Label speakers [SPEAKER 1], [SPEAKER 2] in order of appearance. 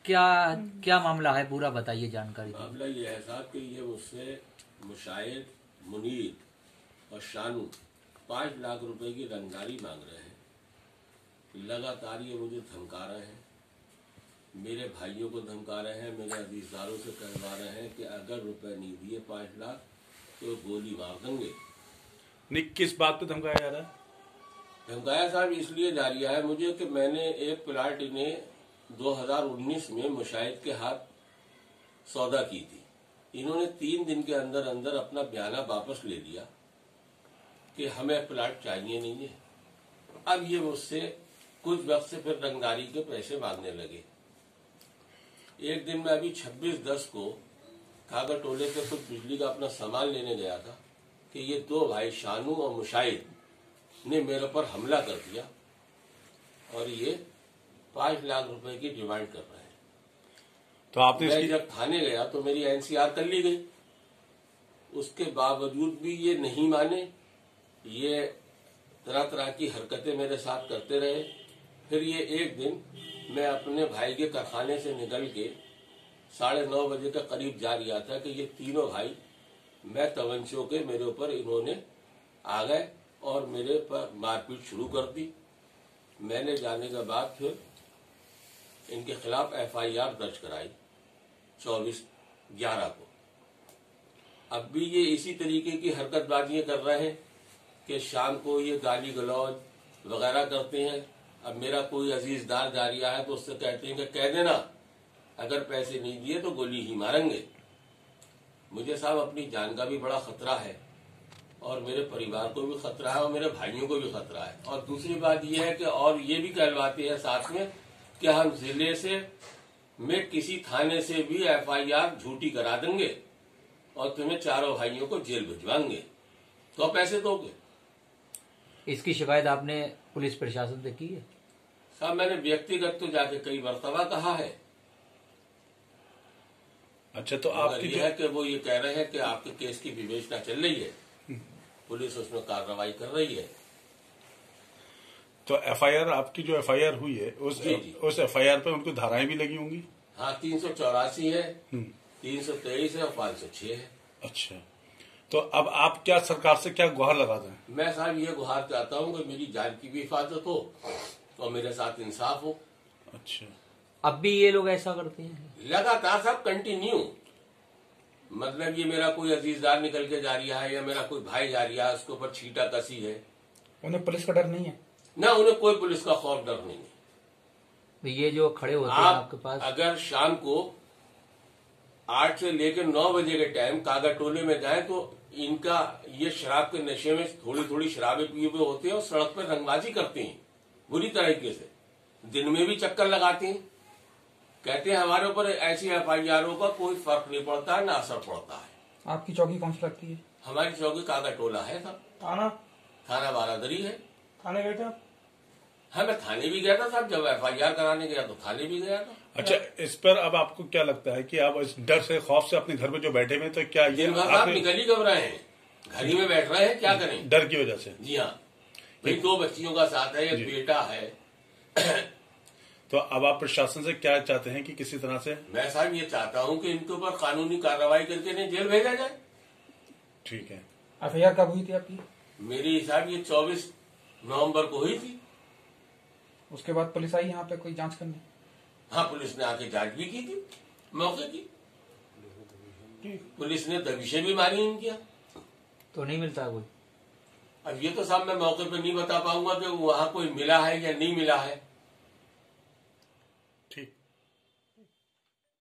[SPEAKER 1] क्या क्या मामला है, पूरा बताइए जानकारी।
[SPEAKER 2] मामला ये है साहब कि ये मुझसे मुशाहिद, मुनीर और शानू 5 लाख रुपए की रंगदारी मांग रहे हैं। लगातार ये मुझे धमका रहे हैं, मेरे भाइयों को धमका रहे हैं, मेरे अजीजदारों से कहवा रहे हैं कि अगर रुपए नहीं दिए 5 लाख तो गोली मार देंगे।
[SPEAKER 3] नहीं, किस बात पे धमकाया जा रहा है?
[SPEAKER 2] धमकाया साहब इसलिए जा रहा है मुझे कि मैंने एक प्लाट इन्हें 2019 में मुशाहिद के हाथ सौदा की थी। इन्होंने 3 दिन के अंदर अंदर अपना बयाना वापस ले लिया कि हमें प्लाट चाहिए नहीं है। अब ये मुझसे कुछ वक्त से फिर रंगदारी के पैसे मांगने लगे। एक दिन मैं अभी 26/10 को कागा टोले से कुछ बिजली का अपना सामान लेने गया था कि ये 2 भाई शानू और मुशाहिद ने मेरे पर हमला कर दिया और ये 5 लाख रुपए की डिमांड कर रहे हैं।
[SPEAKER 3] तो आपने
[SPEAKER 2] मैं जब थाने गया तो मेरी एनसीआर कर ली गई। उसके बावजूद भी ये नहीं माने, ये तरह तरह की हरकतें मेरे साथ करते रहे। फिर ये एक दिन मैं अपने भाई के कारखाने से निकल के 9:30 बजे के करीब जा रहा था कि ये तीनों भाई मैं तवंचों के मेरे ऊपर इन्होंने आ गए और मेरे पर मारपीट शुरू कर दी। मैंने जाने के बाद फिर इनके खिलाफ एफआईआर दर्ज कराई 24/11 को। अब भी ये इसी तरीके की हरकतबाजियां कर रहे हैं कि शाम को ये गाली गलौज वगैरह करते हैं। अब मेरा कोई अजीजदार जा रहा है तो उससे कहते हैं कि कह देना अगर पैसे नहीं दिए तो गोली ही मारेंगे। मुझे साहब अपनी जान का भी बड़ा खतरा है और मेरे परिवार को भी खतरा है और मेरे भाइयों को भी खतरा है। और दूसरी बात यह है कि और ये भी कहलवाते हैं साथ में कि हम जिले से में किसी थाने से भी एफआईआर झूठी करा देंगे और तुम्हें चारों भाइयों को जेल भिजवाएंगे तो पैसे दोगे।
[SPEAKER 1] इसकी शिकायत आपने पुलिस प्रशासन से की है?
[SPEAKER 2] साहब मैंने व्यक्तिगत तो जाके कई मरतबा कहा है।
[SPEAKER 3] अच्छा, तो आपकी
[SPEAKER 2] ये है कि वो ये कह रहे हैं कि आपके केस की विवेचना चल रही है, पुलिस उसमें कार्रवाई कर रही है।
[SPEAKER 3] तो एफआईआर, आपकी जो एफआईआर हुई है उस एफआईआर पे उनको धाराएं भी लगी होंगी?
[SPEAKER 2] हाँ, 384 है, 323 है और 506 है।
[SPEAKER 3] अच्छा, तो अब आप क्या सरकार से क्या गुहार लगाते हैं?
[SPEAKER 2] मैं साहब ये गुहार चाहता हूँ कि मेरी जान की भी हिफाजत हो और मेरे साथ इंसाफ हो।
[SPEAKER 3] अच्छा,
[SPEAKER 1] अब भी ये लोग ऐसा करते हैं?
[SPEAKER 2] लगातार साहब कंटिन्यू। मतलब ये मेरा कोई अजीजदार निकल के जा रहा है या मेरा कोई भाई जा रहा है, उसके ऊपर छीटा कसी है।
[SPEAKER 4] उन्हें पुलिस का डर नहीं है?
[SPEAKER 2] ना, उन्हें कोई पुलिस का खौफ डर नहीं है।
[SPEAKER 1] तो ये जो खड़े होते हैं आपके पास,
[SPEAKER 2] अगर शाम को 8 से लेकर 9 बजे के टाइम कागा टोले में जाए तो इनका ये शराब के नशे में थोड़ी थोड़ी शराबें पिए हुए होते हैं और सड़क पर रंगबाजी करते हैं बुरी तरीके से। दिन में भी चक्कर लगाते हैं। कहते हैं हमारे ऊपर ऐसी एफआईआरों का कोई फर्क नहीं पड़ता है, ना असर पड़ता है।
[SPEAKER 4] आपकी चौकी कौन सी लगती है?
[SPEAKER 2] हमारी चौकी कागा टोला है साहब। थाना बारादरी है।
[SPEAKER 4] थाने गए थे आप?
[SPEAKER 2] हाँ, मैं थाने भी गया था साहब। जब एफआईआर कराने गया तो थाने भी गया था।
[SPEAKER 3] अच्छा, इस पर अब आपको क्या लगता है कि आप इस डर से, खौफ से अपने घर में जो बैठे हुए, तो क्या ये
[SPEAKER 2] आप निकल ही घबराए हैं, घर ही में बैठ रहे हैं, क्या करें
[SPEAKER 3] डर की वजह से?
[SPEAKER 2] जी हाँ, भाई 2 बच्चियों का साथ है, एक बेटा है।
[SPEAKER 3] तो अब आप प्रशासन से क्या चाहते हैं कि किसी तरह से?
[SPEAKER 2] मैं साहब ये चाहता हूँ कि इनके ऊपर कानूनी कार्रवाई करके इन्हें जेल भेजा जाए।
[SPEAKER 3] ठीक है।
[SPEAKER 4] एफआईआर कब हुई थी आपकी?
[SPEAKER 2] मेरी हिसाब ये 24 नवंबर को हुई थी।
[SPEAKER 4] उसके बाद पुलिस आई यहाँ पे कोई जांच करने?
[SPEAKER 2] हाँ, पुलिस ने आके जांच भी की थी मौके की। पुलिस ने दबिशें भी मारी इनकी।
[SPEAKER 1] तो नहीं मिलता कोई?
[SPEAKER 2] अब ये तो साहब मैं मौके पे नहीं बता पाऊंगा कि वहाँ कोई मिला है या नहीं मिला है।